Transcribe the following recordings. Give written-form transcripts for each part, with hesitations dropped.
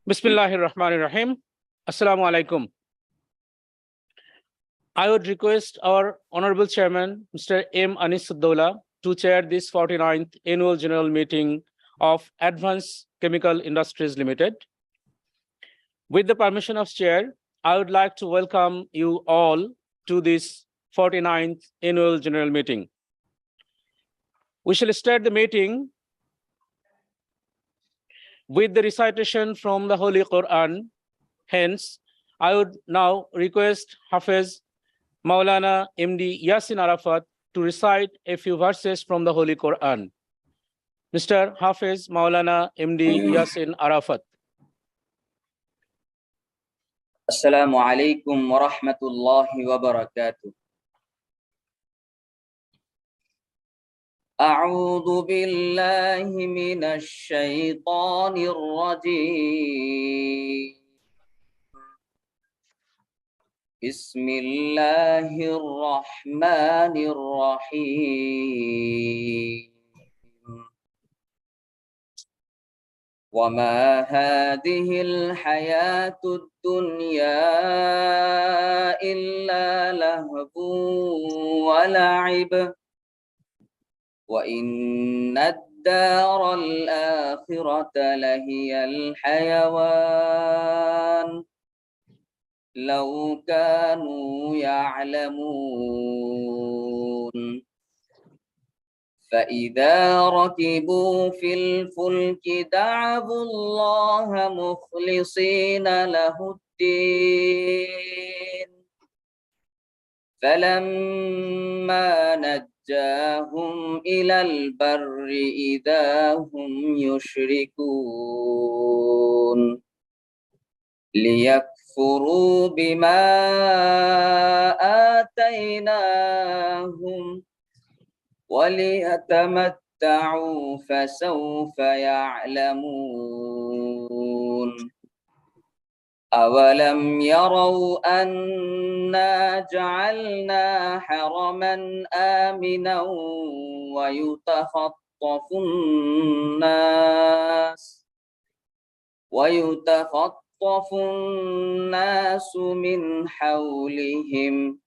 Bismillahir Rahmanir Rahim. Assalamu alaikum. I would request our Honorable Chairman, Mr. M. Anis-ud-Daula, to chair this 49th Annual General Meeting of Advanced Chemical Industries Limited. With the permission of Chair, I would like to welcome you all to this 49th Annual General Meeting. We shall start the meeting with the recitation from the Holy Quran. Hence, I would now request Hafiz Maulana MD Yasin Arafat to recite a few verses from the Holy Quran. Mr. Hafiz Maulana MD Yasin Arafat. Assalamu alaikum wa rahmatullahi wa barakatuh. أعوذ بالله من الشيطان الرجيم. بسم الله الرحمن الرحيم. وما هذه الحياة الدنيا إلا لهو ولعب وإن الدار الآخرة لهي الحيوان لو كانوا يعلمون. فإذا ركبوا في الفلك دعوا الله مخلصين له الدين فلما نجاهم إلى البر إذا هم يشركون ليكفروا بما آتيناهم وليتمتعوا فسوف يعلمون. أولم يروا أنا جعلنا حرما آمنا ويتخطف الناس من حولهم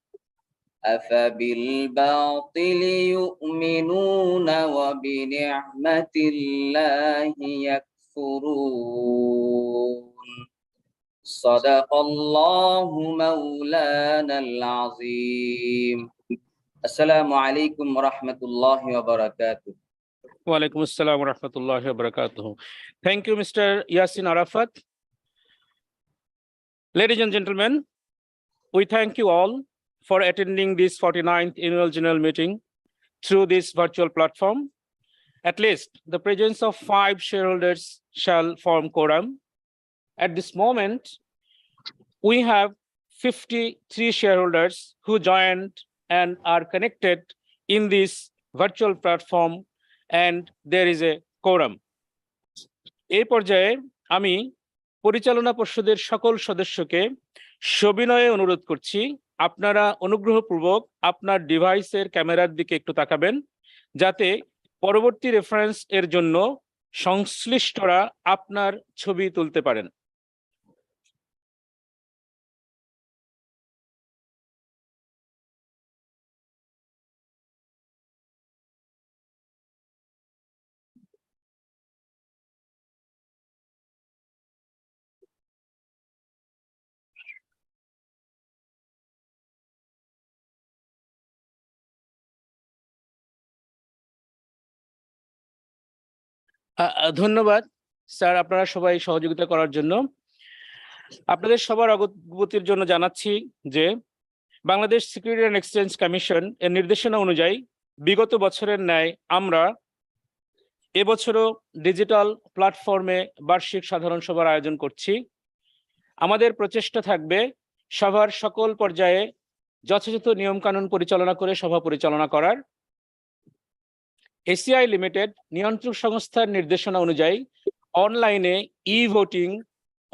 أفبالباطل يؤمنون وبنعمة الله يكفرون. صدق الله مولانا العظيم. السلام عليكم ورحمة الله وبركاته. Wa alaikum assalam wa rahmatullahi wa barakatuh. Thank you, Mr. Yasin Arafat. Ladies and gentlemen, we thank you all for attending this 49th Annual General Meeting through this virtual platform. At least the presence of 5 shareholders shall form quorum. At this moment, we have 53 shareholders who joined and are connected in this virtual platform, and there is a quorum. এই পর্যায়ে আমি পরিচালনা পর্ষদের সকল সদস্যকে সবিনয়ে অনুরোধ করছি, আপনারা অনুগ্রহপূর্বক আপনার ডিভাইসের ক্যামেরার দিকে একটু তাকাবেন, যাতে পরবর্তী রেফারেন্স এর জন্য সংশ্লিষ্টরা আপনার ছবি তুলতে পারেন। ধন্যবাদ স্যার, আপনারা সবাই সহযোগিতা করার জন্য। আপনাদের সবার অবগতির জন্য জানাচ্ছি যে Bangladesh security and exchange commission এর নির্দেশনা অনুযায়ী বিগত বছরের ন্যায় আমরা এবছরও ডিজিটাল প্ল্যাটফর্মে বার্ষিক সাধারণ সভার আয়োজন করছি। আমাদের প্রচেষ্টা থাকবে সভার সকল পর্যায়ে যথাযথ নিয়মকানুন পরিচালনা করে সভা পরিচালনা করার। এসিআই লিমিটেড নিয়ন্ত্রক সংস্থার নির্দেশনা অনুযায়ী অনলাইনে ই voting,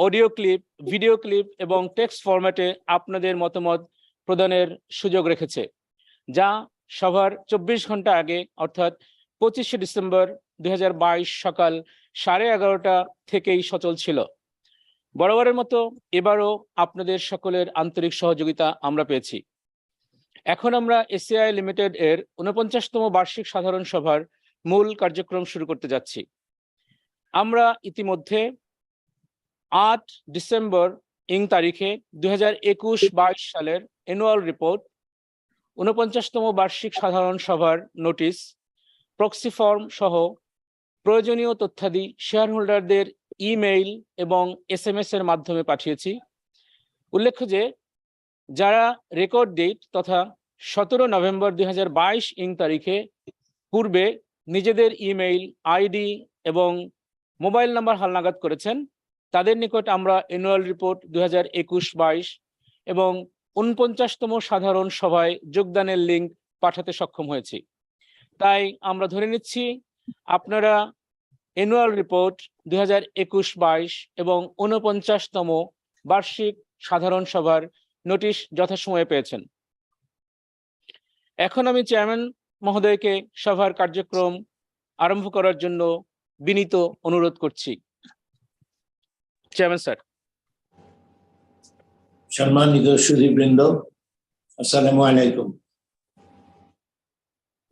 audio clip, video clip এবং টেক্সট ফরম্যাটে আপনাদের মতামত প্রদানের সুযোগ রেখেছে, যা সভার 24 ঘন্টা আগে অর্থাৎ 25শে ডিসেম্বর 2022 সকাল 11:30 থেকেই সচল ছিল। বরাবরের মতো এবারও আপনাদের সকলের আন্তরিক সহযোগিতা আমরা পেয়েছি। এখন আমরা এসিআই লিমিটেড এর 49তম বার্ষিক সাধারণ সভার মূল কার্যক্রম শুরু করতে যাচ্ছি। আমরা ইতিমধ্যে 8 ডিসেম্বর তারিখে 2021-22 সালের অ্যানুয়াল রিপোর্ট, 49তম বার্ষিক সাধারণ সভার নোটিশ, প্রক্সি ফর্ম সহ প্রয়োজনীয় তথ্যাদি শেয়ার হোল্ডারদের ইমেইল এবং SMS এর মাধ্যমে পাঠিয়েছি। উল্লেখ্য যে যারা রেকর্ড ডেট তথা 17 নভেম্বর 2022 তারিখে পূর্বে নিজেদের ইমেইল আইডি এবং মোবাইল নাম্বার হালনাগাদ করেছেন, তাদের নিকট আমরা অ্যানুয়াল রিপোর্ট 2021-22 এবং 49তম সাধারণ সভায় যোগদানের লিঙ্ক পাঠাতে সক্ষম হয়েছি। তাই আমরা ধরে নিচ্ছি আপনারা অ্যানুয়াল রিপোর্ট 2021-22 এবং 49তম বার্ষিক সাধারণ সভার নোটিশ যথাসময়ে পেয়েছেন। এখন আমি চেয়ারম্যান মহোদয়কে সভার কার্যক্রম আরম্ভ করার জন্য বিনীত অনুরোধ করছি। Chairman sir. সম্মানিত সুধীবৃন্দ, আসসালামু আলাইকুম।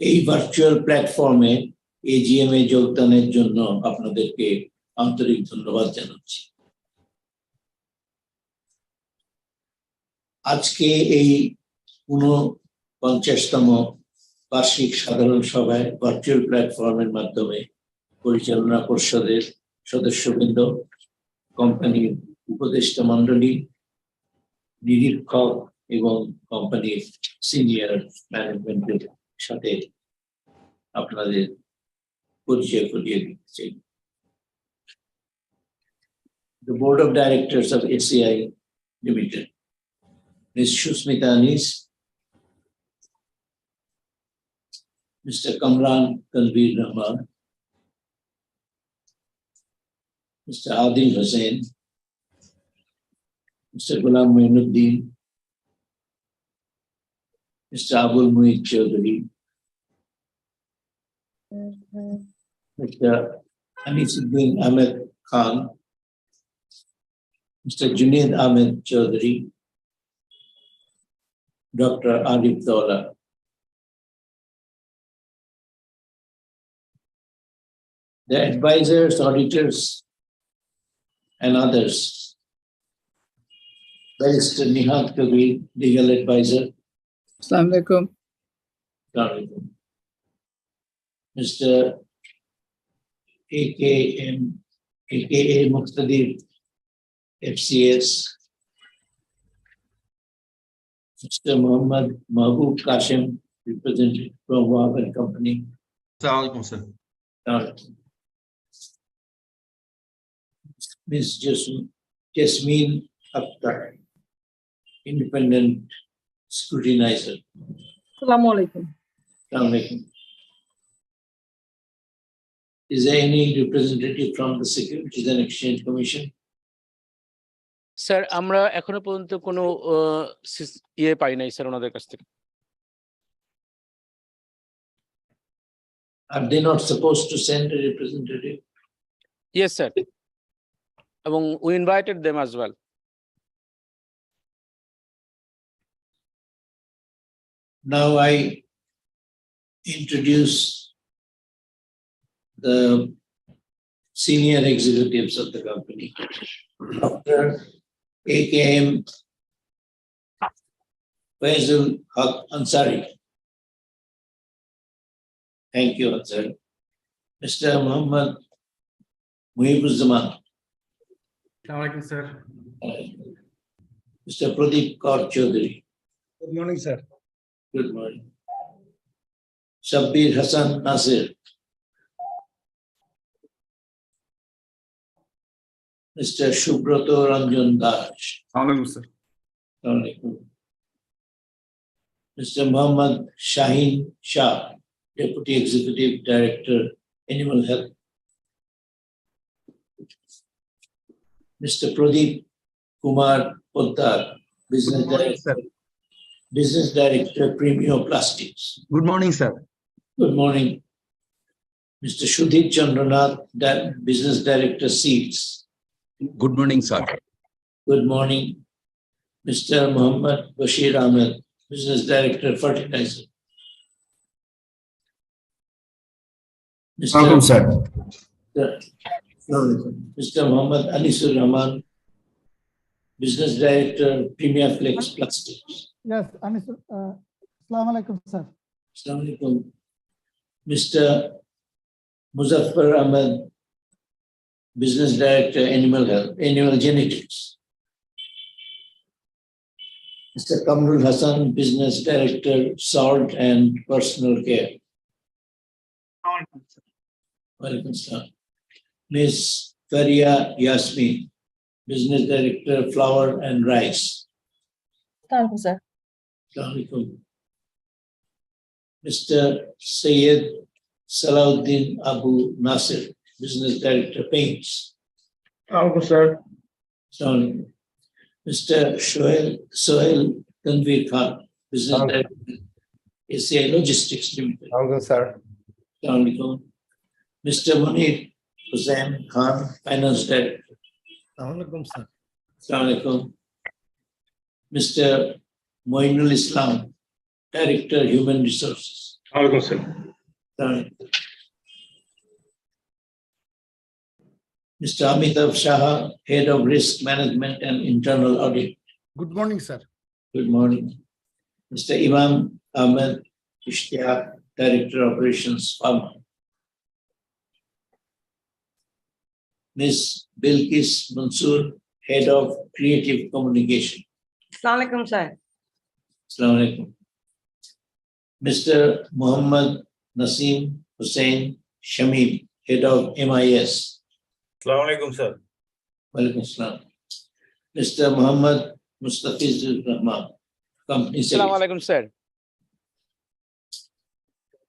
এই ভার্চুয়াল প্ল্যাটফর্মে AGM এ যোগদানের জন্য আপনাদেরকে আন্তরিক ধন্যবাদ জানাচ্ছি। আজকে এই 49তম বার্ষিক সাধারণ সভায় ভার্চুয়াল প্ল্যাটফর্মের মাধ্যমে পরিচালনা পর্ষদের সদস্যবৃন্দ, কোম্পানির উপদেষ্টা মণ্ডলী, নিরীক্ষক এবং কোম্পানির সিনিয়র ম্যানেজমেন্টের সাথে আপনাদের পরিচয় করিয়ে দিতে চাই। The Board of Directors of ACI Limited, Ms. Shusmita Anis, Mr. Kamran Tanveer Rahman, Mr. Adil Hussain, Mr. Ghulam Moinuddin, Mr. Abul Mueed Chaudhary, Mr. Anisuddin Ahmed Khan, Mr. Junaid Ahmed Chaudhary, Dr. Arif Dawla. The advisors, auditors, and others. Barrister Nihal Kabir, legal advisor. Assalamu alaikum. Mr. AKA Muqtadir, FCS. Mr. Muhammad Mahbub Kashim, representative from Wahab and Company. Assalamu alaikum, sir. Ms. Jasmine Akhtar, independent scrutinizer. Assalamu alaikum. Assalamu alaikum. Is there any representative from the Securities and Exchange Commission? Sir, আমরা এখনো পর্যন্ত কোনো পাই নাই sir ওনাদের কাছ থেকে। Are they not supposed to send a representative? Yes, sir. এবং we invited them as well. Now I introduce the senior executives of the company. Dr. AKM Faisal Haq Ansari. Thank you, Ansari. Mr. Muhammad Muhibuzzaman. Assalamu alaikum, sir. Mr. Pradeep Kaur Chaudhary. Good morning, sir. Good morning. Shabbir Hassan Nasir. Mr. Shubroto Ranjan Das. Assalamu alaikum, sir. Assalamualaikum. Mr. Muhammad Shaheen Shah, Deputy Executive Director, Animal Health. Mr. Pradeep Kumar Poddar, Business Director, Premio Plastics. Good morning, sir. Good morning. Mr. Shudhit Chandranath, Business Director, Seeds. Good morning, sir. Good morning, Mr. Muhammad Bashir Ahmed, Business Director, Fertilizer. Welcome, sir. Mr. Muhammad Anisur Rahman, Business Director, Premier Flex Plastics. Yes, Assalamu alaikum, sir. Assalamu alaikum. Mr. Muzaffar Ahmed, Business Director, Animal Health, Animal Genetics. Mr. Kamrul Hassan, Business Director, Salt and Personal Care. Walaikum salam. Ms. Faria Yasmin, Business Director, Flour and Rice. Assalamualaikum, sir. Assalamu alaikum. Mr. Syed Salahuddin Abu Nasir, Business Director, Paints. Welcome, sir. Assalamu alaikum. Mr. Sohail Tanveer Khan, Business Director, ACI Logistics Limited. Welcome, sir. Assalamu alaikum. Mr. Munir Hussain Khan, Finance Director. Welcome, sir. Assalamu alaikum. Mr. Moinul Islam, Director, Human Resources. Welcome, sir. Assalamu alaikum. Mr. Amitabh Shah, Head of Risk Management and Internal Audit. Good morning, sir. Good morning. Mr. Imam Ahmed Ishtiaq, Director, Operations, Pharma. Ms. Bilkis Mansoor, Head of Creative Communication. Assalamualaikum, sir. Assalamu alaikum. Mr. Muhammad Naseem Hussain Shamim, Head of MIS. Assalamu alaikum, sir. Walaikum salam. Mr. Muhammad Mustafizur Rahman, Company Assalamu Secretary. alaikum, sir.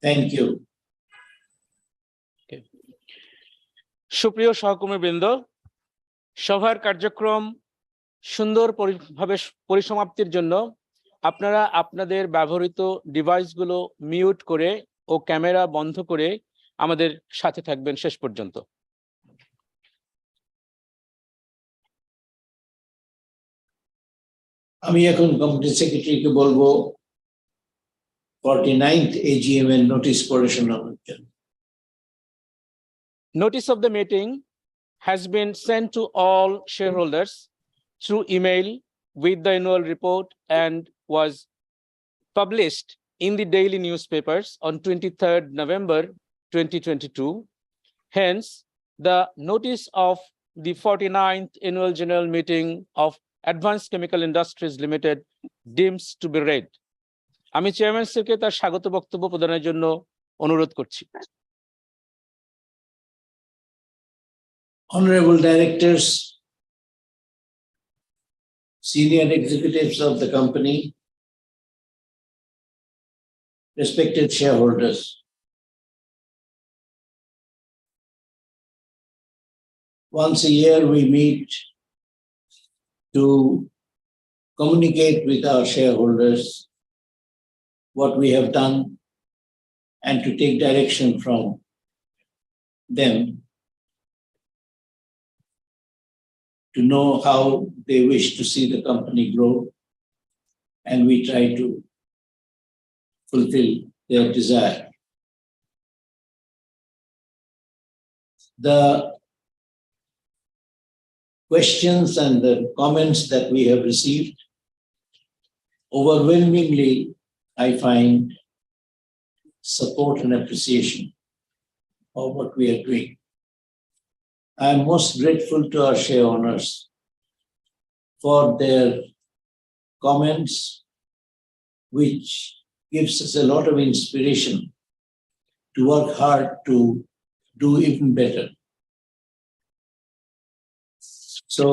Thank you. সুপ্রিয় সহকর্মীবৃন্দ, সভার কার্যক্রম সুন্দরভাবে পরিসমাপ্তির জন্য আপনারা আপনাদের ব্যবহৃত ডিভাইসগুলো মিউট করে ও ক্যামেরা বন্ধ করে আমাদের সাথে থাকবেন শেষ পর্যন্ত। আমি এখন কোম্পানি সেক্রেটারিকে বলবো 49th AGM এর নোটিশ পড়ে শোনানোর জন্য। Notice of the meeting has been sent to all shareholders through email with the annual report and was published in the daily newspapers on 23rd November 2022. Hence, the notice of the 49th Annual General Meeting of Advanced Chemical Industries Limited deems to be read. আমি chairman স্যারকে তার স্বাগত বক্তব্য প্রদানের জন্য অনুরোধ করছি। Honorable Directors, Senior Executives of the company, respected shareholders. Once a year we meet to communicate with our shareholders what we have done and to take direction from them to know how they wish to see the company grow, and we try to fulfill their desire. The questions and the comments that we have received, overwhelmingly, I find support and appreciation of what we are doing. I am most grateful to our share owners for their comments, which gives us a lot of inspiration to work hard to do even better. So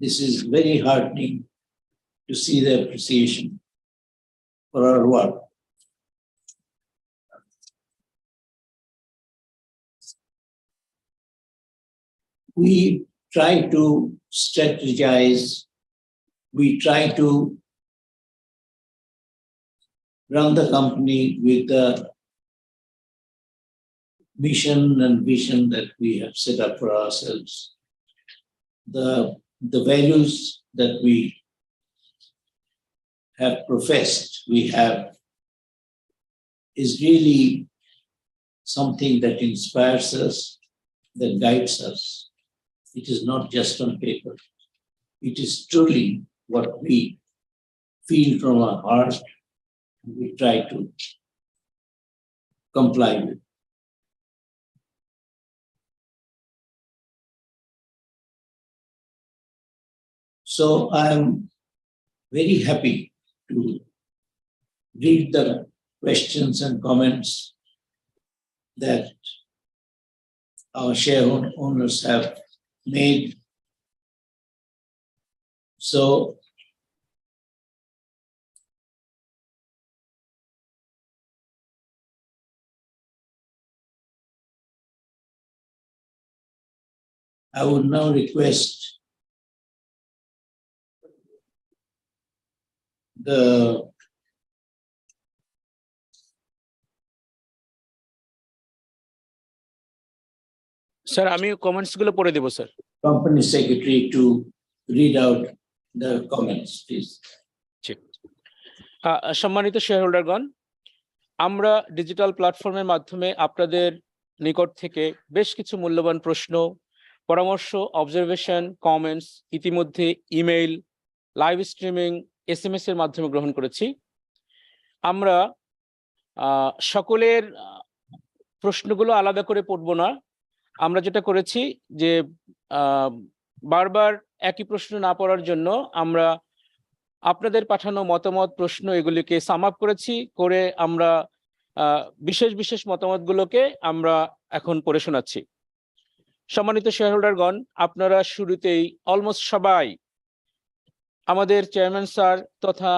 this is very heartening to see the appreciation for our work. We try to strategize, we try to run the company with the mission and vision that we have set up for ourselves. the values that we have professed, we have, is really something that inspires us, that guides us. It is not just on paper. It is truly what we feel from our heart, and we try to comply with. So I am very happy to read the questions and comments that our share owners have made. So I would now request the sir আমি comments গুলো পড়ে দেবো sir. company secretary to read out the comments, please. সম্মানিত share হোল্ডারগণ, আমরা digital প্ল্যাটফর্মের মাধ্যমে আপনাদের নিকট থেকে বেশ কিছু মূল্যবান প্রশ্ন, পরামর্শ, অবজারভেশন, কমেন্টস ইতিমধ্যে ইমেইল, লাইভ স্ট্রিমিং, SMS এর মাধ্যমে গ্রহণ করেছি। আমরা সকলের প্রশ্নগুলো আলাদা করে পড়ব না। আমরা যেটা করেছি যে বারবার একই প্রশ্ন না পড়ার জন্য আমরা আপনাদের পাঠানো মতামত, প্রশ্ন এগুলিকে সাম আপ করেছি, করে আমরা বিশেষ বিশেষ মতামতগুলোকে আমরা এখন পড়ে শোনাচ্ছি। সম্মানিত শেয়ার হোল্ডারগণ, আপনারা শুরুতেই অলমোস্ট সবাই আমাদের চেয়ারম্যান স্যার তথা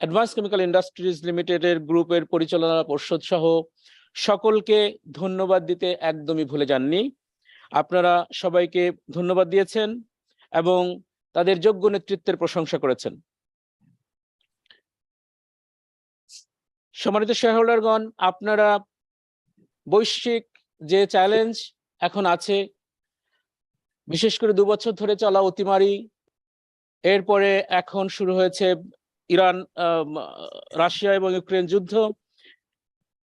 অ্যাডভান্স কেমিক্যাল ইন্ডাস্ট্রিজ লিমিটেডের গ্রুপের পরিচালনা পর্ষদ সহ সকলকে ধন্যবাদ দিতে একদমই ভুলে যাননি। আপনারা সবাইকে ধন্যবাদ দিয়েছেন এবং তাদের যোগ্য নেতৃত্বের প্রশংসা করেছেন। সম্মানিত শেয়ার হোল্ডারগণ, আপনারা বৈশ্বিক যে চ্যালেঞ্জ এখন আছে, বিশেষ করে 2 বছর ধরে চলা অতিমারি, এরপরে এখন শুরু হয়েছে ইরান, রাশিয়া এবং ইউক্রেন যুদ্ধ,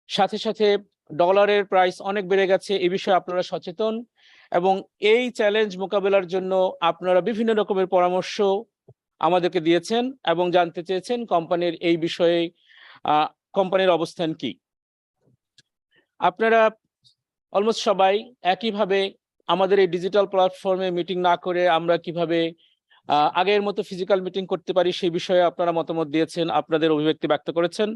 সাথে সাথে ডলারের প্রাইস অনেক বেড়ে গেছে, এই বিষয়ে আপনারা সচেতন এবং এই চ্যালেঞ্জ মোকাবেলার জন্য আপনারা বিভিন্ন রকমের পরামর্শ আমাদেরকে দিয়েছেন এবং জানতে চেয়েছেন কোম্পানির এই বিষয়ে কোম্পানির অবস্থান কি। আপনারা অলমোস্ট সবাই একইভাবে আমাদের এই ডিজিটাল প্ল্যাটফর্মে মিটিং না করে আমরা কিভাবে আগের মতো ফিজিক্যাল মিটিং করতে পারি সেই বিষয়ে আপনারা মতামত দিয়েছেন, আপনাদের অভিব্যক্তি ব্যক্ত করেছেন।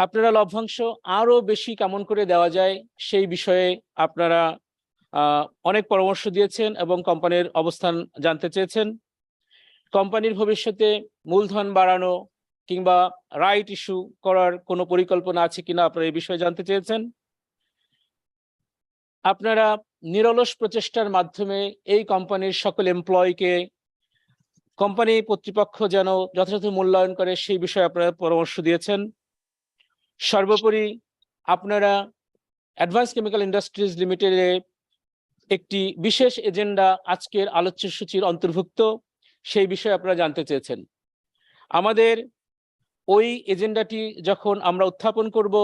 আপনারা লভ্যাংশ আরো বেশি কেমন করে দেওয়া যায় সেই বিষয়ে আপনারা অনেক পরামর্শ দিয়েছেন এবং কোম্পানির অবস্থান জানতে চেয়েছেন। কোম্পানির ভবিষ্যতে মূলধন বাড়ানো কিংবা রাইট ইস্যু করার কোনো পরিকল্পনা আছে কিনা আপনারা এই বিষয়ে জানতে চেয়েছেন। আপনারা নিরলস প্রচেষ্টার মাধ্যমে এই কোম্পানির সকল এমপ্লয়িকে কোম্পানি কর্তৃপক্ষ যেন যথাযথ মূল্যায়ন করে সেই বিষয়ে আপনারা পরামর্শ দিয়েছেন। সর্বোপরি আপনারা অ্যাডভান্স কেমিক্যাল ইন্ডাস্ট্রিজ লিমিটেডে একটি বিশেষ এজেন্ডা আজকের আলোচ্য সূচির অন্তর্ভুক্ত, সেই বিষয়ে আপনারা জানতে চেয়েছেন। আমাদের ওই এজেন্ডাটি যখন আমরা উত্থাপন করব,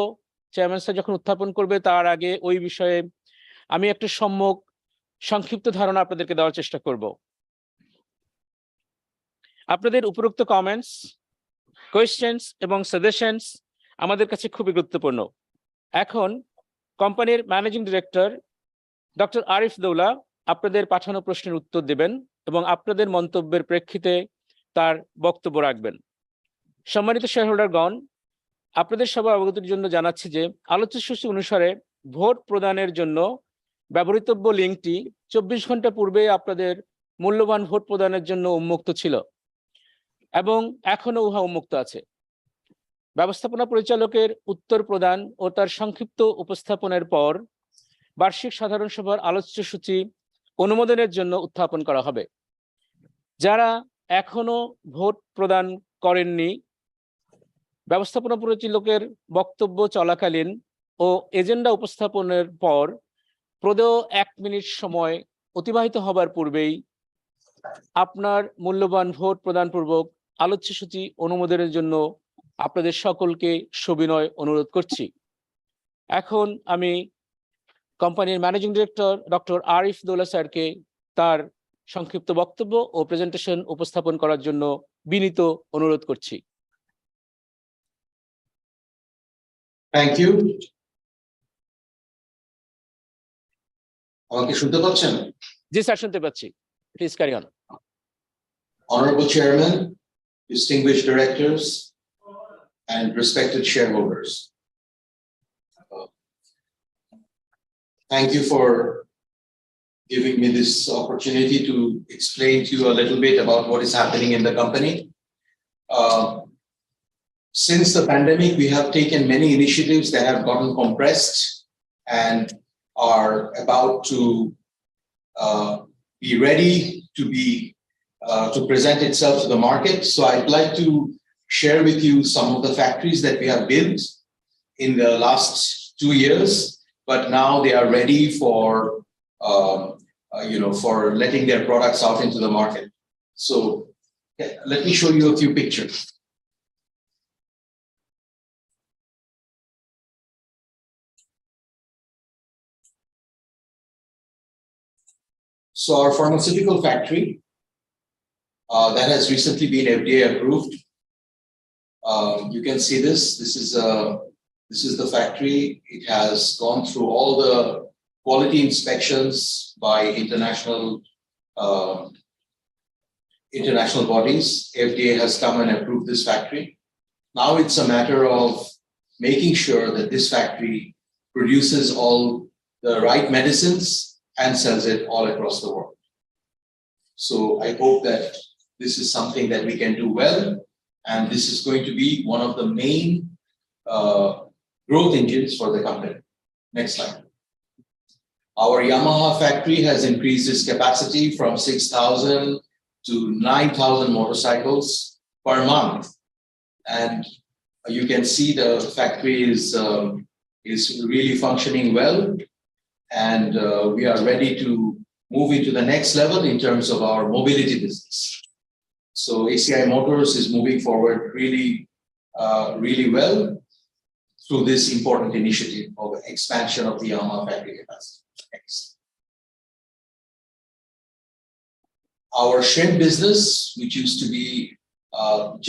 চেয়ারম্যান স্যার যখন উত্থাপন করবে, তার আগে ওই বিষয়ে আমি একটা সংক্ষিপ্ত ধারণা আপনাদেরকে দেওয়ার চেষ্টা করব। আপনাদের উপরোক্ত কমেন্টস, কোয়েশ্চেন্স এবং সাজেশনস আমাদের কাছে খুবই গুরুত্বপূর্ণ। এখন কোম্পানির managing director doctor Arif Daula আপনাদের পাঠানো প্রশ্নের উত্তর দেবেন এবং আপনাদের মন্তব্যের প্রেক্ষিতে তার বক্তব্য রাখবেন। সম্মানিত শেয়ার হোল্ডারগণ, আপনাদের সবার অবগতির জন্য জানাচ্ছি যে আলোচ্য সূচি অনুসারে ভোট প্রদানের জন্য ব্যবহৃতব্য লিঙ্কটি 24 ঘন্টা পূর্বে আপনাদের মূল্যবান ভোট প্রদানের জন্য উন্মুক্ত ছিল এবং এখনো উহা উন্মুক্ত আছে। ব্যবস্থাপনা পরিচালকের উত্তর প্রদান ও তার সংক্ষিপ্ত উপস্থাপনের পর বার্ষিক সাধারণ সভার আলোচ্য সূচি অনুমোদনের জন্য উত্থাপন করা হবে। যারা এখনো ভোট প্রদান করেননি, ব্যবস্থাপনা পরিচালকের বক্তব্য চলাকালীন ও এজেন্ডা উপস্থাপনের পর প্রদেয় 1 মিনিট সময় অতিবাহিত হবার পূর্বেই আপনার মূল্যবান ভোট প্রদানপূর্বক আলোচ্য সূচি অনুমোদনের জন্য আপনাদের সকলকে সবিনয় অনুরোধ করছি। এখন আমি কোম্পানির managing director doctor Arif Daula স্যারকে তার সংক্ষিপ্ত বক্তব্য ও প্রেজেন্টেশন উপস্থাপন করার জন্য বিনীত অনুরোধ করছি। Thank you. আমাকে শুনতে পাচ্ছেন? জি স্যার, শুনতে পাচ্ছি। Please carry on. Honorable Chairman, distinguished directors, and respected shareholders. Thank you for giving me this opportunity to explain to you a little bit about what is happening in the company. Since the pandemic, we have taken many initiatives that have gotten compressed and are about to be ready to present itself to the market. So I'd like to share with you some of the factories that we have built in the last 2 years, but now they are ready for for letting their products out into the market. So let me show you a few pictures. So our pharmaceutical factory that has recently been FDA approved. You can see this. This is the factory. It has gone through all the quality inspections by international bodies. FDA has come and approved this factory. Now it's a matter of making sure that this factory produces all the right medicines and sells it all across the world. So I hope that this is something that we can do well, and this is going to be one of the main growth engines for the company. Next slide. Our Yamaha factory has increased its capacity from 6,000 to 9,000 motorcycles per month, and you can see the factory is really functioning well, and we are ready to move into the next level in terms of our mobility business. So ACI Motors is moving forward really well through this important initiative of expansion of the Yamaha factory capacity. Next. Our shrimp business, which used to be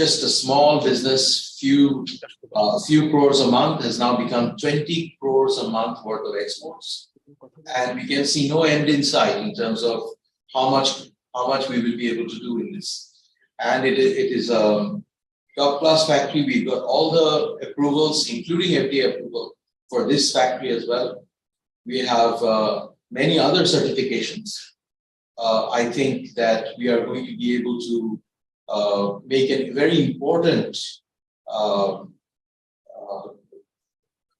just a small business, few crores a month, has now become 20 crores a month worth of exports. And we can see no end in sight in terms of how much we will be able to do in this. And it is a top-class factory. We got all the approvals, including FDA approval, for this factory as well. We have many other certifications. I think that we are going to be able to make a very important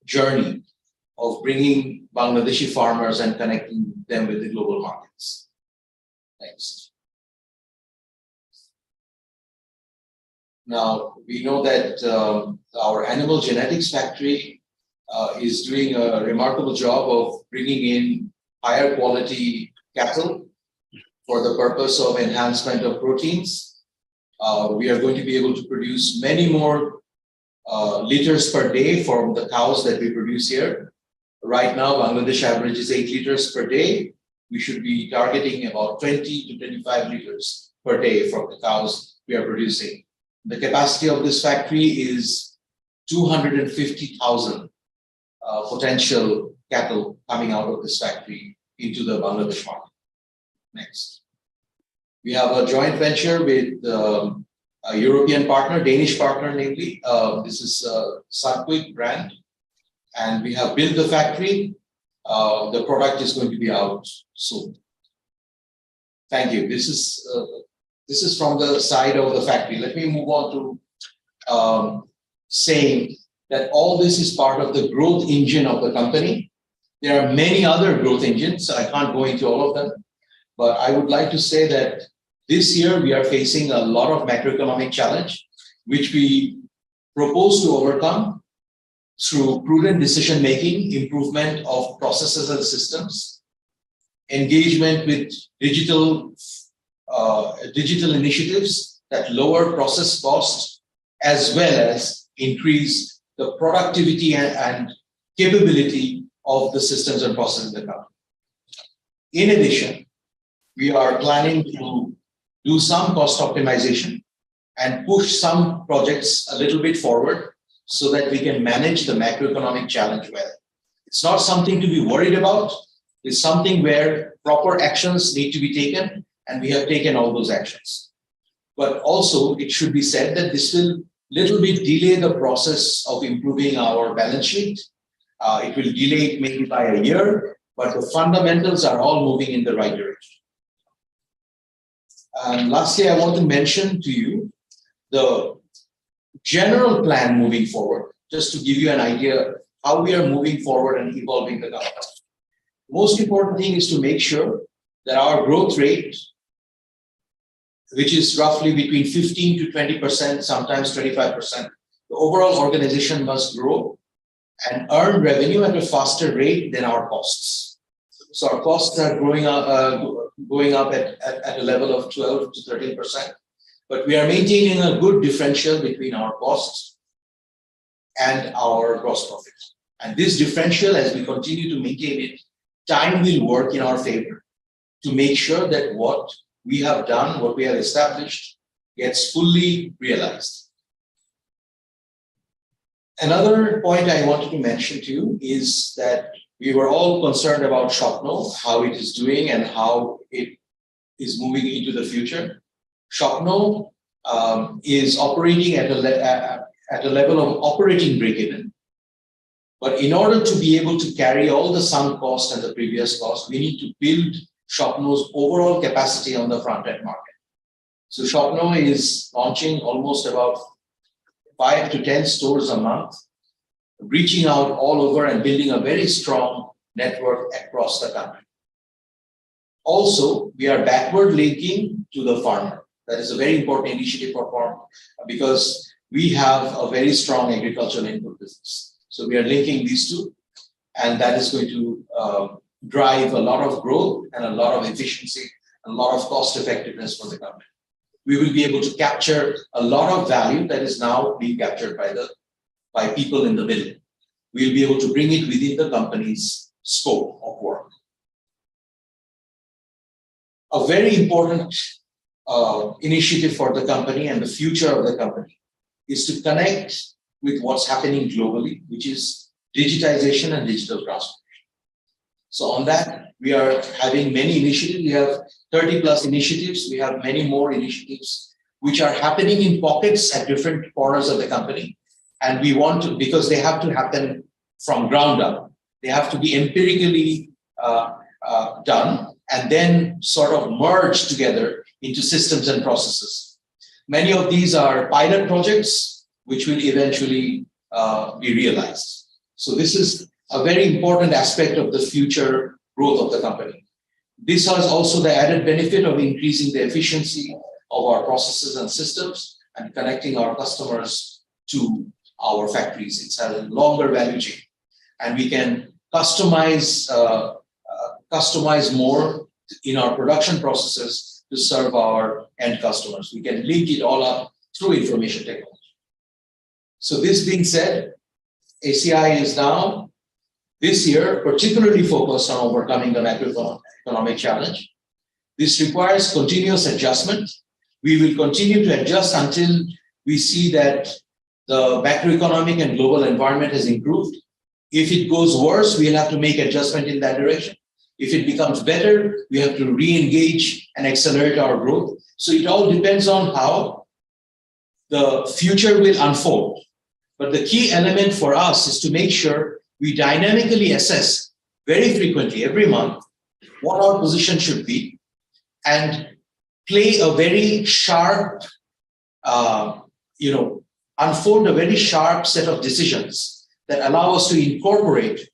journey of bringing Bangladeshi farmers and connecting them with the global markets. Next. Now, we know that our animal genetics factory is doing a remarkable job of bringing in higher quality cattle for the purpose of enhancement of proteins. We are going to be able to produce many more liters per day from the cows that we produce here. Right now, Bangladesh average is 8 liters per day. We should be targeting about 20 to 25 liters per day from the cows we are producing. The capacity of this factory is 250,000 potential cattle coming out of this factory into the Bangladesh market. Next. We have a joint venture with a European partner, Danish partner namely. This is Sunquick brand. And we have built the factory. The product is going to be out soon. Thank you. This is from the side of the factory. Let me move on to saying that all this is part of the growth engine of the company. There are many other growth engines. I can't go into all of them, but I would like to say that this year we are facing a lot of macroeconomic challenge, which we propose to overcome through prudent decision-making, improvement of processes and systems, engagement with digital initiatives that lower process costs, as well as increase the productivity and capability of the systems and processes in the company. In addition, we are planning to do some cost optimization and push some projects a little bit forward so that we can manage the macroeconomic challenge well. It's not something to be worried about. It's something where proper actions need to be taken, and we have taken all those actions. But also, it should be said that this will little bit delay the process of improving our balance sheet. It will delay it maybe by a year, but the fundamentals are all moving in the right direction. And lastly, I want to mention to you the general plan moving forward, just to give you an idea how we are moving forward and evolving the company. Most important thing is to make sure that our growth rate, which is roughly between 15 to 20%, sometimes 25%, the overall organization must grow and earn revenue at a faster rate than our costs. So our costs are going up at a level of 12 to 13%, but we are maintaining a good differential between our costs and our gross profit. And this differential, as we continue to maintain it, time will work in our favor to make sure that what we have done, what we have established, gets fully realized. Another point I wanted to mention to you is that we were all concerned about Shopno, how it is doing and how it is moving into the future. Shopno is operating at a level of operating break-even. But in order to be able to carry all the sunk cost and the previous cost, we need to build Shopno's overall capacity on the front-end market. So Shopno is launching almost about 5 to 10 stores a month, reaching out all over and building a very strong network across the country. Also, we are backward linking to the farmer. That is a very important initiative for farmers because we have a very strong agricultural input business. So we are linking these two, and that is going to drive a lot of growth and a lot of efficiency, and a lot of cost effectiveness for the company. We will be able to capture a lot of value that is now being captured by people in the middle. We'll be able to bring it within the company's scope of work. A very important initiative for the company and the future of the company is to connect with what's happening globally, which is digitization and digital transformation. So on that, we are having many initiatives. We have 30 plus initiatives. We have many more initiatives which are happening in pockets at different corners of the company. And we want to, because they have to happen from ground up. They have to be empirically done and then sort of merge together into systems and processes. Many of these are pilot projects, which will eventually be realized. So this is a very important aspect of the future growth of the company. This has also the added benefit of increasing the efficiency of our processes and systems and connecting our customers to our factories. It's a longer value chain, and we can customize more in our production processes to serve our end customers. We can link it all up through information technology. So this being said, ACI is now this year particularly focused on overcoming the macroeconomic challenge. This requires continuous adjustment. We will continue to adjust until we see that the macroeconomic and global environment has improved. If it goes worse, we'll have to make adjustment in that direction. If it becomes better, we have to re-engage and accelerate our growth. So it all depends on how the future will unfold. But the key element for us is to make sure we dynamically assess very frequently, every month, what our position should be and play a very sharp, unfold a very sharp set of decisions that allow us to incorporate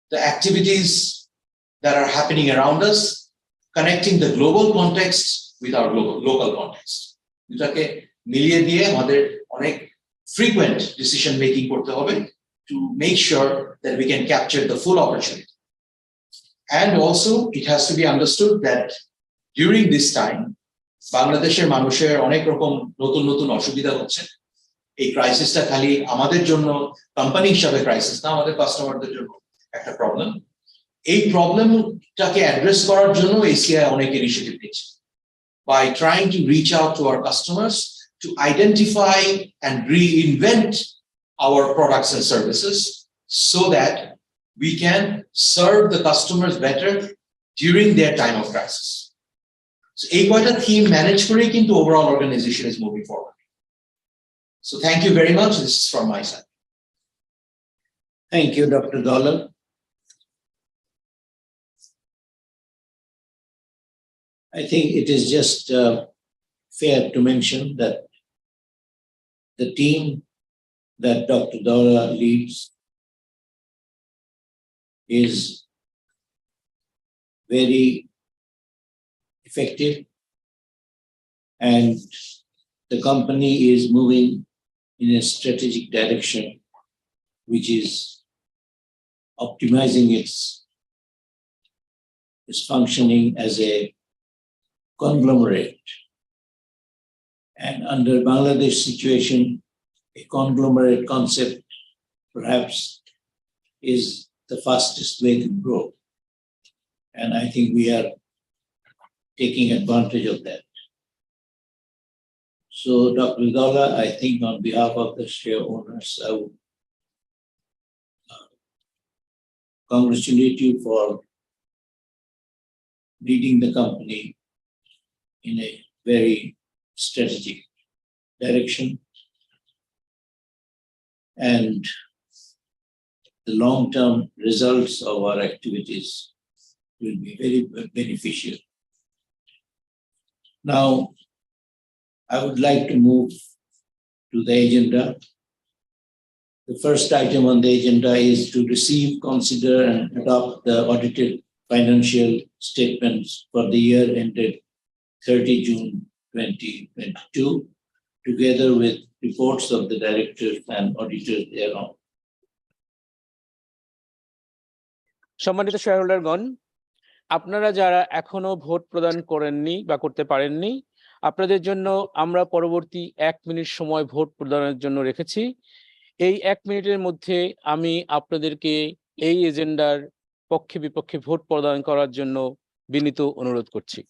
the activities that are happening around us, connecting the global context with our local context. Etage miliye diye amader onek frequent decision making korte hobe to make sure that we can capture the full opportunity. And also it has to be understood that during this time, বাংলাদেশের মানুষের অনেক রকম নতুন নতুন অসুবিধা হচ্ছে। এই ক্রাইসিসটা খালি আমাদের জন্য কোম্পানি হিসাবে ক্রাইসিস না, আমাদের কাস্টমারদের জন্য একটা প্রবলেম। এই প্রবলেমটাকে অ্যাড্রেস করার জন্য এসিআই অনেক ইনিশিয়েটিভ নিচ্ছে। By trying to reach out to our customers to identify and reinvent our products and services so that we can serve the customers better during their time of crisis. So a quite a theme managed for it into overall organization is moving forward. So thank you very much. This is from my side. Thank you, Dr. Dollar. I think it is just fair to mention that the team that Dr. Dollar leads is very effective, and the company is moving in a strategic direction, which is optimizing its functioning as a conglomerate. And under Bangladesh situation, a conglomerate concept perhaps is the fastest way to grow. And I think we are taking advantage of that. So Dr. Dollar, I think on behalf of the share owners, I would congratulate you for leading the company in a very strategic direction, and the long-term results of our activities will be very beneficial. Now, I would like to move to the agenda. The first item on the agenda is to receive, consider, and adopt the audited financial statements for the year ended 30 June 2022, together with reports of the directors and auditors thereon. সম্মানিত শেয়ারহোল্ডারগণ, আপনারা যারা এখনো vote প্রদান করেননি বা করতে পারেননি, আপনাদের জন্য আমরা পরবর্তী 1 মিনিট সময় ভোট প্রদানের জন্য রেখেছি। এই 1 মিনিটের মধ্যে আমি আপনাদেরকে এই এজেন্ডার পক্ষে বিপক্ষে ভোট প্রদান করার জন্য বিনীত অনুরোধ করছি।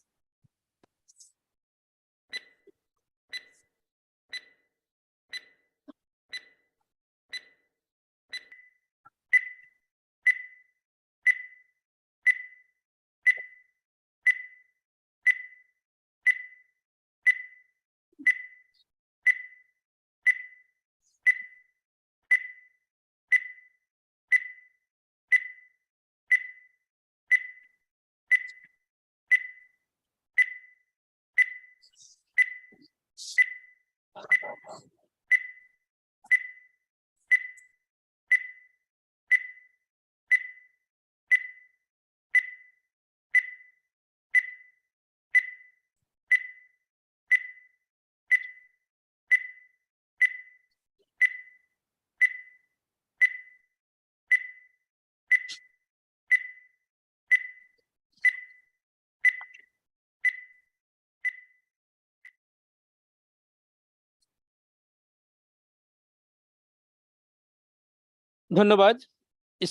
ধন্যবাদ।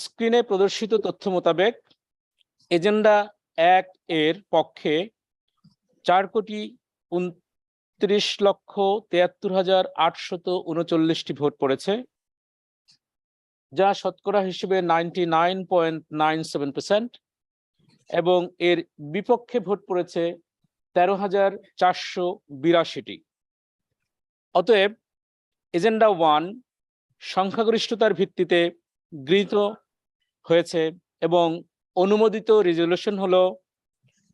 স্ক্রিনে প্রদর্শিত তথ্য মোতাবেক এজেন্ডা 1 এর পক্ষে 4,29,73,839টি ভোট পড়েছে, যা শতকরা হিসেবে 99.97%, এবং এর বিপক্ষে ভোট পড়েছে 13,482টি। অতএব এজেন্ডা 1 সংখ্যাগরিষ্ঠতার ভিত্তিতে গৃহীত হয়েছে এবং অনুমোদিত রেজলিউশন হলো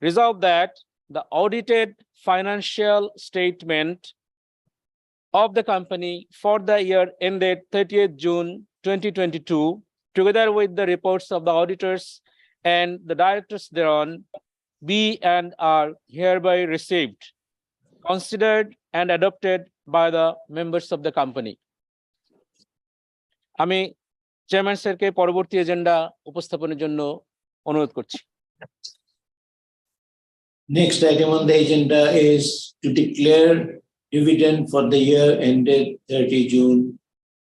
resolve that the audited financial statement of the company for the year ended 30th June 2022, together with the reports of the auditors and the directors thereon, be and are hereby received, considered and adopted by the members of the company. আমি chairman স্যারকে পরবর্তী agenda উপস্থাপনের জন্য অনুরোধ করছি। Next item on the agenda is to declare dividend for the year ended 30 June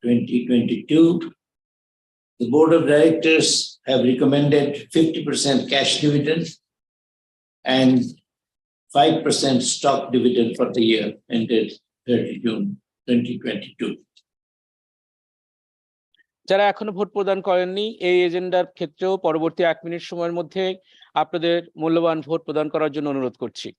2022. The Board of Directors have recommended 50% cash dividend and 5% stock dividend for the year ended 30 June 2022. যারা এখনো vote প্রদান করেননি এই এজেন্ডার ক্ষেত্রেও পরবর্তী 1 minute সময়ের মধ্যে আপনাদের মূল্যবান ভোট প্রদান করার জন্য অনুরোধ করছি।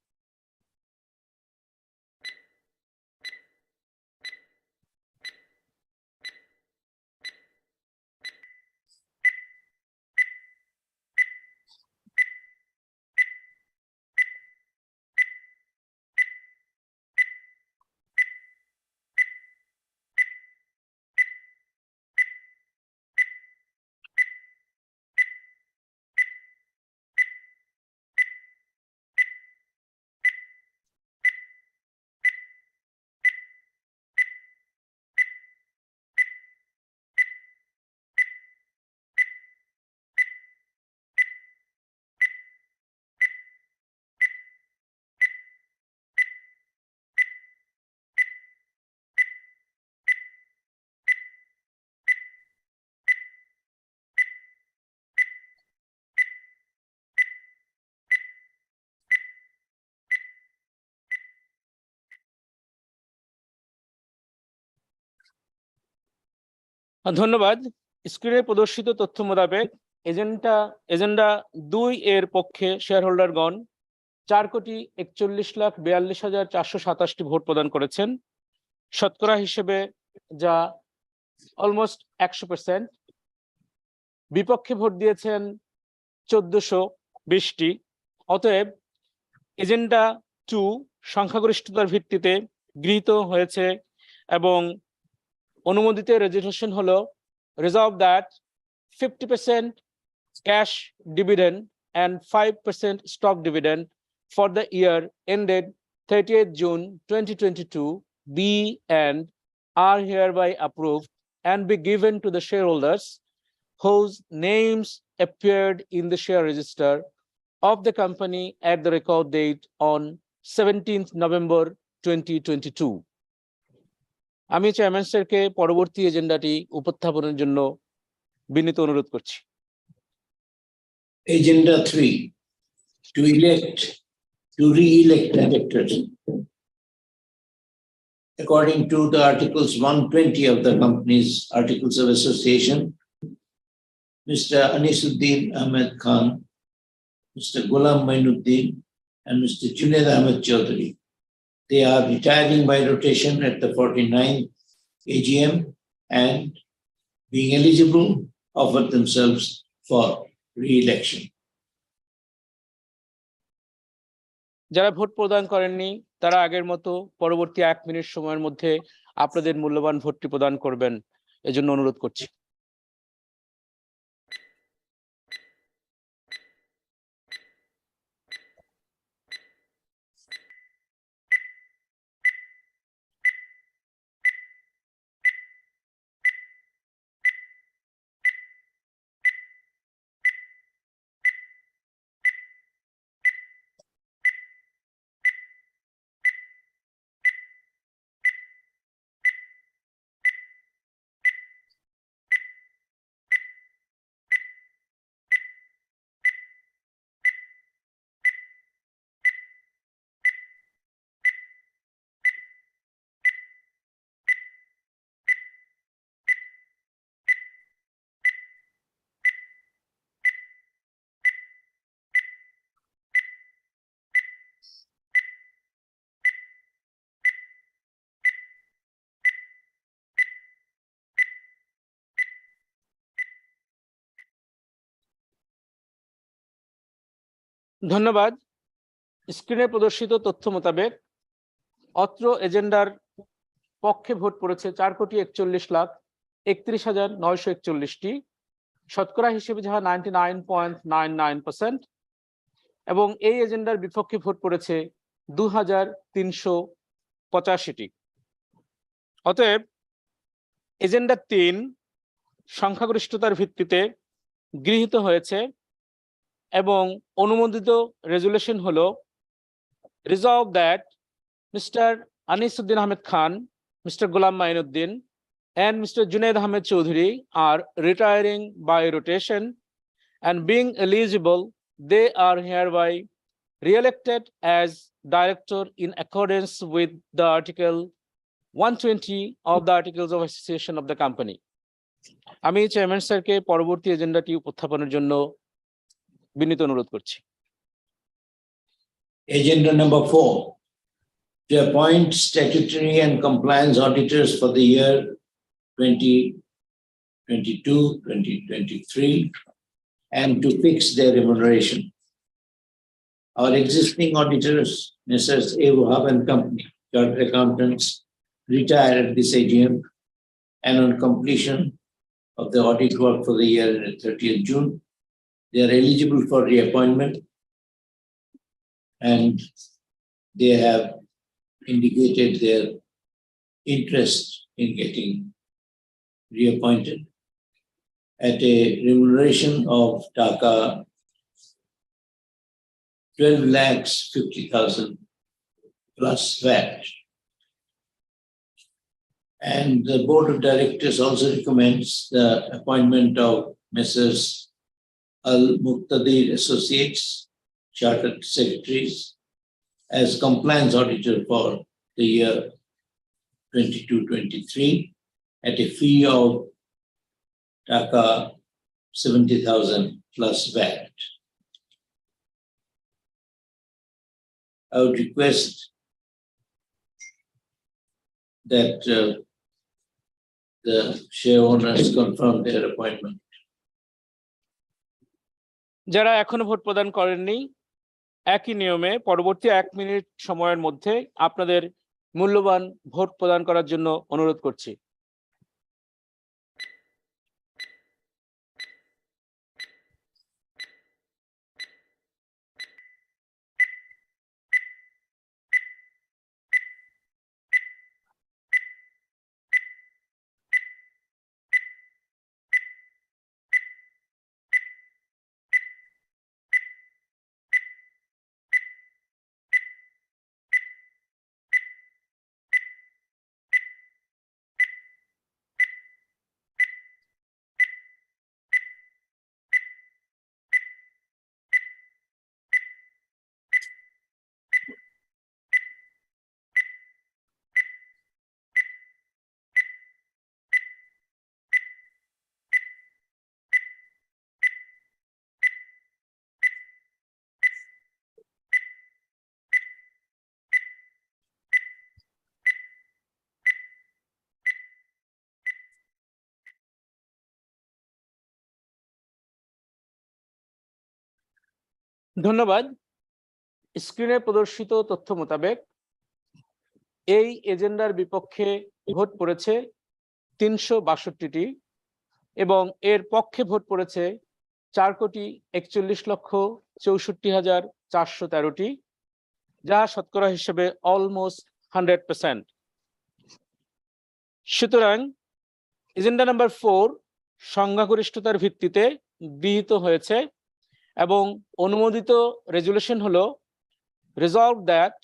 ধন্যবাদ। স্ক্রিনে প্রদর্শিত তথ্য মোতাবেক এজেন্ডা 2 এর পক্ষে শেয়ার হোল্ডারগণ 4,41,42,427টি ভোট প্রদান করেছেন, শতকরা হিসেবে যা অলমোস্ট 100%। বিপক্ষে ভোট দিয়েছেন 1420টি। অতএব এজেন্ডা 2 সংখ্যাগরিষ্ঠতার ভিত্তিতে গৃহীত হয়েছে এবং অনুমোদিত রেজুলেশন হলো resolve that 50% cash dividend and 5% stock dividend for the year ended 30th June 2022 be and are hereby approved and be given to the shareholders whose names appeared in the share register of the company at the record date on 17th November 2022. আমি chairman স্যারকে পরবর্তী এজেন্ডাটি উপস্থাপনের জন্য বিনীত অনুরোধ করছি। Agenda 3, to re-elect directors. According to the Articles 120 of the company's Articles of Association, Mr. Anisuddin Ahmed Khan, Mr. Ghulam Mainuddin, and Mr. Junaid Ahmed Chaudhary. They are retiring by rotation at the 49th AGM and being eligible offered themselves for re-election. যারা vote প্রদান করেননি তারা আগের মতো পরবর্তী 1 minute সময়ের মধ্যে আপনাদের মূল্যবান ভোটটি প্রদান করবেন, এজন্য অনুরোধ করছি। ধন্যবাদ। স্ক্রিনে প্রদর্শিত তথ্য মোতাবেক অত্র এজেন্ডার পক্ষে ভোট পড়েছে 4,41,31,941টি, শতকরা হিসেবে যাহা 99.99%, এবং এই এজেন্ডার বিপক্ষে ভোট পড়েছে 2,385টি। অতএব এজেন্ডা 3 সংখ্যাগরিষ্ঠতার ভিত্তিতে গৃহীত হয়েছে এবং অনুমোদিত রেজুলেশন হলো resolved that mister Anisuddin Ahmed Khan, mister Golam Mainuddin and Mr. Junaid Ahmed Chaudhary are retiring by rotation, and being eligible, they are hereby re-elected as director in accordance with the Article 120 of the Articles of Association of the company. আমি chairman স্যারকে পরবর্তী এজেন্ডাটি উপস্থাপনের জন্য বিনীত অনুরোধ করছি। Agenda number 4, to appoint statutory and compliance auditors for the year 2022-2023 and to fix their remuneration. Our existing auditors, Messrs. A. Wahab and Company, Chartered Accountants, retire at this AGM, and on completion of the audit work for the year 30th June, they are eligible for reappointment, and they have indicated their interest in getting reappointed at a remuneration of Taka 12,50,000 plus VAT. And the Board of Directors also recommends the appointment of Messrs. Al-Muqtadir Associates, Chartered Secretaries, as compliance auditor for the year 22-23 at a fee of Taka 70,000 plus VAT. I would request that the share owners confirm their appointment. যারা এখনো vote প্রদান করেননি, একই নিয়মে পরবর্তী 1 minute সময়ের মধ্যে আপনাদের মূল্যবান ভোট প্রদান করার জন্য অনুরোধ করছি। ধন্যবাদ। স্ক্রিনে প্রদর্শিত তথ্য মোতাবেক এই এজেন্ডার বিপক্ষে ভোট পড়েছে 362টি এবং এর পক্ষে ভোট পড়েছে 4,41,64,413টি, যা শতকরা হিসেবে অলমোস্ট 100%। সুতরাং এজেন্ডা নাম্বার 4 সংখ্যাগরিষ্ঠতার ভিত্তিতে গৃহীত হয়েছে এবং অনুমোদিত রেজুলেশন হলো resolved that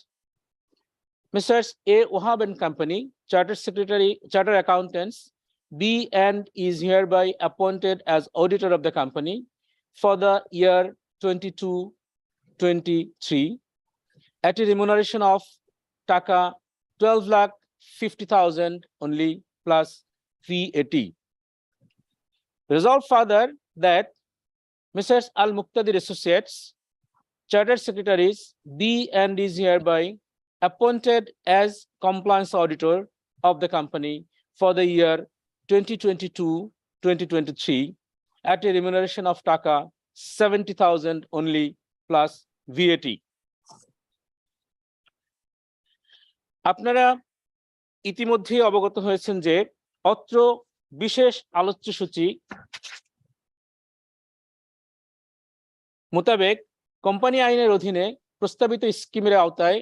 Messrs. A. Wahab and Company, Chartered Accountants, be and is hereby appointed as auditor of the company for the year 22-23 at a remuneration of Taka 12,50,000 only plus VAT. Resolve further that Messrs. Al-Muqtadir Associates, Chartered Secretaries, be and is hereby appointed as compliance auditor of the company for the year 2022-2023 at a remuneration of Taka 70,000 only plus VAT. আপনারা ইতিমধ্যেই অবগত হয়েছেন যে অত্র বিশেষ আলোচ্য সূচি মোতাবেক কোম্পানি আইনের অধীনে প্রস্তাবিত স্কিমের আওতায়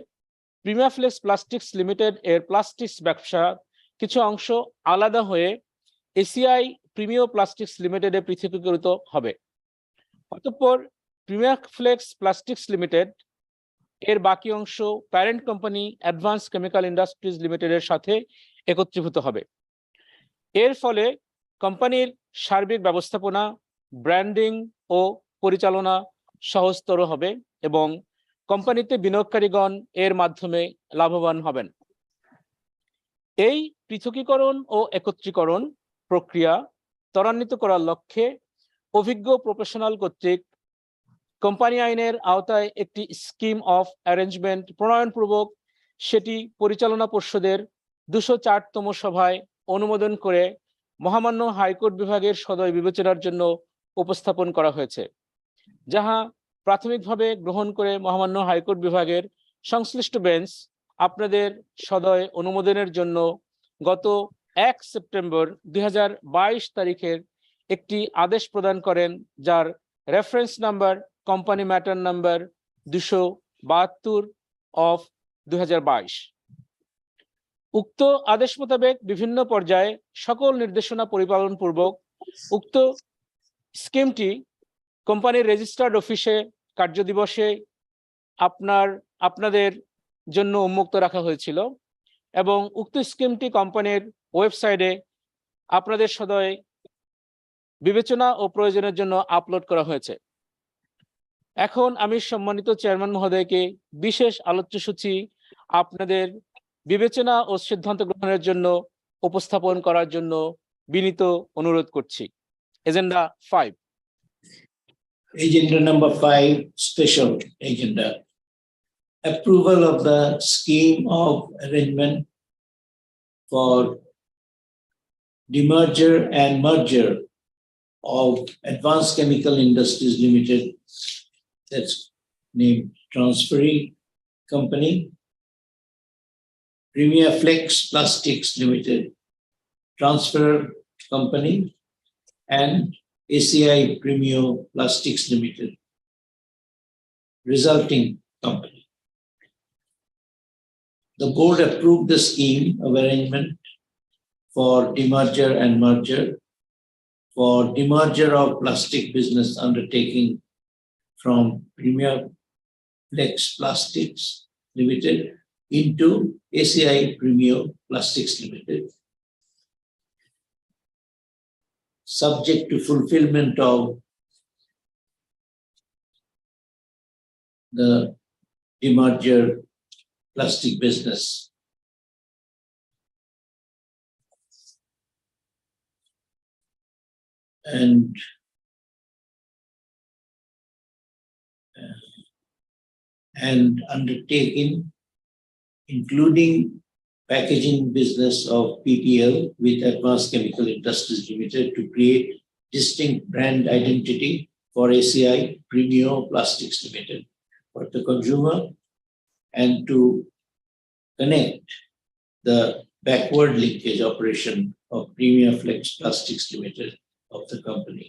প্রিমিয়াফ্লেক্স প্লাস্টিক্স লিমিটেড এর প্লাস্টিক্স ব্যবসা কিছু অংশ আলাদা হয়ে এসিআই প্রিমিয় প্লাস্টিক্স লিমিটেডে পৃথকীকৃত হবে। অতঃপর প্রিমিয়া ফ্লেক্স প্লাস্টিক্স লিমিটেড এর বাকি অংশ parent company advance chemical industries লিমিটেডের সাথে একত্রীভূত হবে। এর ফলে কোম্পানির সার্বিক ব্যবস্থাপনা, ব্র্যান্ডিং ও পরিচালনা সহজতর হবে এবং কোম্পানিতে বিনিয়োগকারীগণ এর মাধ্যমে লাভবান হবেন। এই পৃথকীকরণ ও একত্রীকরণ প্রক্রিয়া ত্বরান্বিত করার লক্ষ্যে অভিজ্ঞ প্রফেশনাল কর্তৃক কোম্পানি আইনের আওতায় একটি স্কিম অফ অ্যারেঞ্জমেন্ট প্রণয়নপূর্বক সেটি পরিচালনা পর্ষদের 204তম সভায় অনুমোদন করে মহামান্য হাইকোর্ট বিভাগের সদয় বিবেচনার জন্য উপস্থাপন করা হয়েছে, যাহা প্রাথমিকভাবে গ্রহণ করে মহামান্য হাইকোর্ট বিভাগের সংশ্লিষ্ট বেঞ্চ আপনাদের সদয় অনুমোদনের জন্য গত 1 সেপ্টেম্বর 2022 তারিখের একটি আদেশ প্রদান করেন, যার reference number company matter number 272 of 2022। উক্ত আদেশ মোতাবেক বিভিন্ন পর্যায়ে সকল নির্দেশনা পরিপালন পূর্বক উক্ত স্কিমটি কোম্পানির রেজিস্টার্ড অফিসে কার্যদিবসে আপনাদের জন্য উন্মুক্ত রাখা হয়েছিল এবং উক্ত স্কিমটি কোম্পানির ওয়েবসাইটে আপনাদের সদয় বিবেচনা ও প্রয়োজনের জন্য আপলোড করা হয়েছে। এখন আমি সম্মানিত চেয়ারম্যান মহোদয়কে বিশেষ আলোচ্যসূচি আপনাদের বিবেচনা ও সিদ্ধান্ত গ্রহণের জন্য উপস্থাপন করার জন্য বিনীত অনুরোধ করছি। Agenda 5। Agenda number 5, special agenda. Approval of the scheme of arrangement for demerger and merger of Advanced Chemical Industries Limited, that's named Transferee Company, Premier Flex Plastics Limited, Transfer Company, and ACI Premio Plastics Limited, resulting company. The board approved the scheme of arrangement for demerger and merger for demerger of plastic business undertaking from Premier Flex Plastics Limited into ACI Premio Plastics Limited, subject to fulfillment of the demerger plastic business. And undertaking, including packaging business of PPL with Advanced Chemical Industries Limited to create distinct brand identity for ACI Premio Plastics Limited for the consumer and to connect the backward linkage operation of Premier Flex Plastics Limited of the company.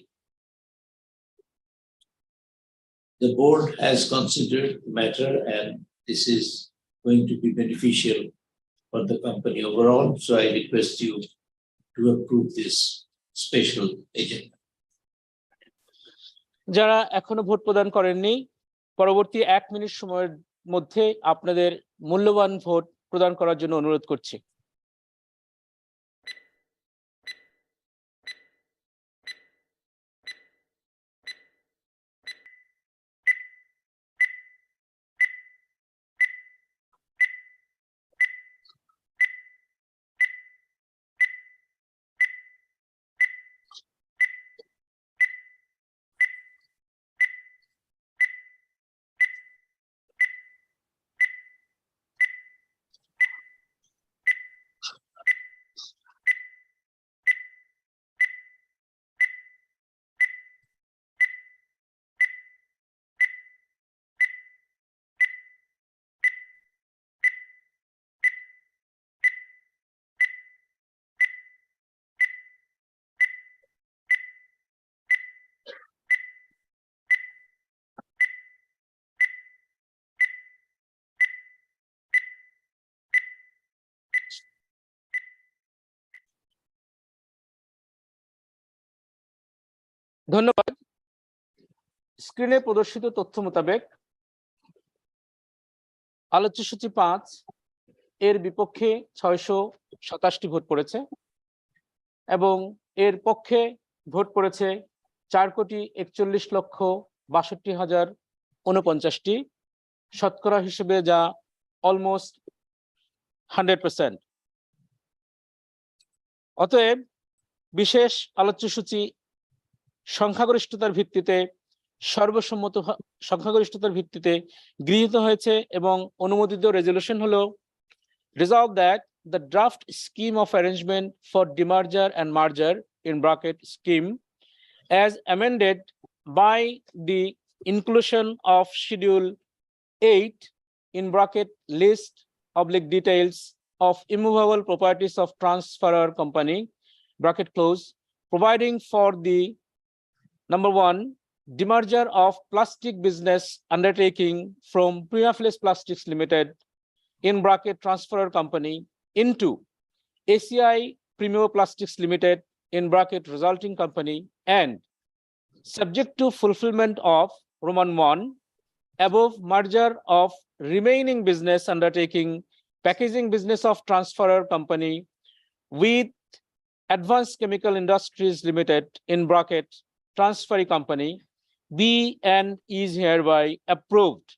The board has considered the matter and this is going to be beneficial for the company overall. So I request you to approve this special agenda. যারা এখনো vote প্রদান করেননি, পরবর্তী 1 minute সময়ের মধ্যে আপনাদের মূল্যবান vote প্রদান করার জন্য অনুরোধ করছি। ধন্যবাদ। স্ক্রিনে প্রদর্শিত তথ্য মোতাবেক আলোচ্য সূচি 5 এর বিপক্ষে 627টি ভোট পড়েছে এবং এর পক্ষে ভোট পড়েছে 4,41,62,49,049টি, শতকরা হিসেবে যা অলমোস্ট 100%। অতএব বিশেষ আলোচ্য সূচি সংখ্যাগরিষ্ঠতার ভিত্তিতে সংখ্যাগরিষ্ঠতার ভিত্তিতে গৃহীত হয়েছে এবং অনুমোদিত রেজলিউশন হলো resolve that the draft scheme of arrangement for demerger and merger in bracket scheme as amended by the inclusion of schedule 8 in bracket list oblique details of immovable properties of transferor company bracket close, providing for the number 1 demerger of plastic business undertaking from Prima Flex Plastics Limited in bracket transferor company into ACI Primo Plastics Limited in bracket resulting company, and subject to fulfillment of Roman 1 above merger of remaining business undertaking packaging business of transferor company with Advanced Chemical Industries Limited in bracket transferee company be and is hereby approved,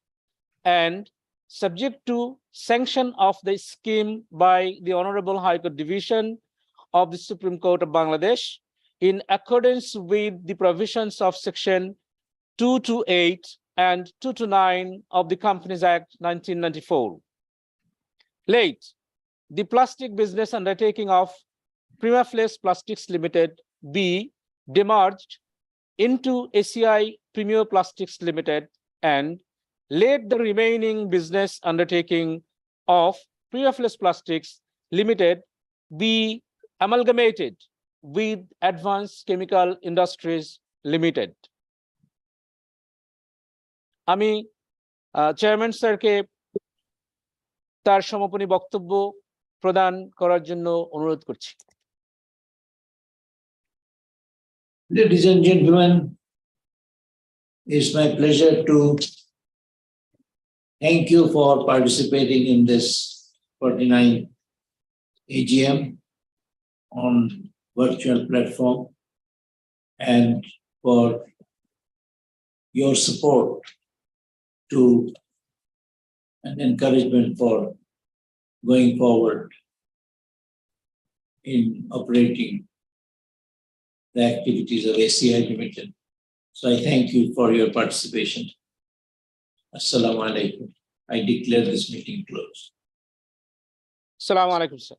and subject to sanction of the scheme by the Honorable High Court Division of the Supreme Court of Bangladesh in accordance with the provisions of section 228 and 229 of the Companies Act 1994. Late, the plastic business undertaking of Prima Flex Plastics Limited be demerged into ACI Premier Plastics Limited, and let the remaining business undertaking of Prima Flex Plastics Limited be amalgamated with Advanced Chemical Industries Limited. আমি chairman স্যারকে তার সমাপনী বক্তব্য প্রদান করার জন্য অনুরোধ করছি। Ladies and gentlemen, it's my pleasure to thank you for participating in this 49th AGM on virtual platform and for your support to and encouragement for going forward in operating the activities of ACI Limited. So I thank you for your participation. Assalamu alaikum. I declare this meeting closed. Assalamu alaikum, sir.